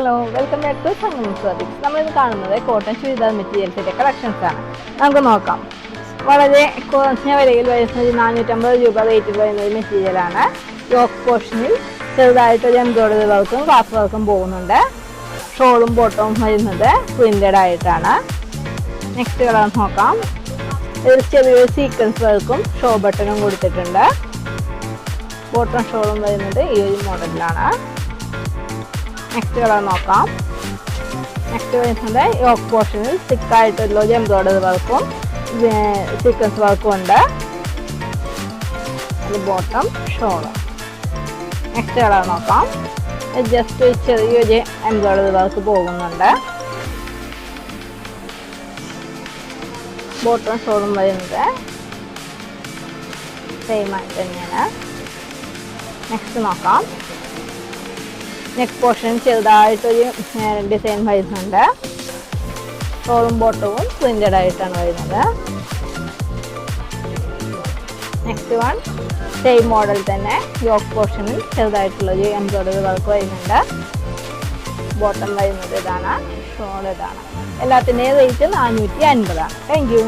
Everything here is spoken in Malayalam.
ഹലോ വെൽക്കം ബാക്ക് ടു സംഗമം സ്വാദിക്സ്. നമ്മളിന്ന് കാണുന്നത് കോട്ടൺ ചുരിദാർ മെറ്റീരിയൽസിൻ്റെ കളക്ഷൻസ് ആണ്. നമുക്ക് നോക്കാം. വളരെ കുറഞ്ഞ വിലയിൽ വരുന്നത് 450 രൂപ വെയിറ്റ് വരുന്ന ഒരു മെറ്റീരിയലാണ്. യോക്ക് പോർഷനിൽ ചെറുതായിട്ടൊരു എംബ്രോയിഡറി വർക്കും ക്ലാസ് വർക്കും പോകുന്നുണ്ട്. ഷോളും ബോട്ടവും വരുന്നത് പ്രിന്റഡ് ആയിട്ടാണ്. നെക്സ്റ്റ് കളർ നോക്കാം. ഇതിൽ ചെറിയൊരു സീക്വൻസ് വർക്കും ഷോ ബട്ടണും കൊടുത്തിട്ടുണ്ട്. ബോട്ടം ഷോളും വരുന്നത് ഈ ഒരു മോഡലിലാണ്. നെക്സ്റ്റ് കളർ നോക്കാം. നെക്സ്റ്റ് വരുന്നത് യോക്ക് പോർഷനിൽ തിക്കായിട്ടുള്ള ഒരു എംബ്രോയിഡറി വർക്കും സീക്വൻസ് വർക്കും ഉണ്ട്. അത് ബോട്ടം ഷോളും. നെക്സ്റ്റ് കളർ നോക്കാം. ജസ്റ്റ് ചെറിയൊരു എംബ്രോയിഡറി വർക്ക് പോകുന്നുണ്ട്. ബോട്ടം ഷോളും വരുന്നത് സെയിം ആയിട്ട് തന്നെയാണ്. നെക്സ്റ്റ് നോക്കാം. നെക്ക് പോർഷൻ ചെറുതായിട്ടൊരു ഡിസൈൻ വരുന്നുണ്ട്. ഷോളും ബോട്ടവും പ്രിന്റഡ് ആയിട്ടാണ് വരുന്നത്. നെക്സ്റ്റ് വൺ സെയിം മോഡൽ തന്നെ യോക്ക് പോർഷനിൽ ചെറുതായിട്ടുള്ളൊരു എംബ്രോയിഡറി വർക്ക് വരുന്നുണ്ട്. ബോട്ടം വരുന്നത് ഇതാണ്, ഷോൾ ഇതാണ്. എല്ലാത്തിൻ്റെയും റേറ്റ് 450 ആണ്. Thank you.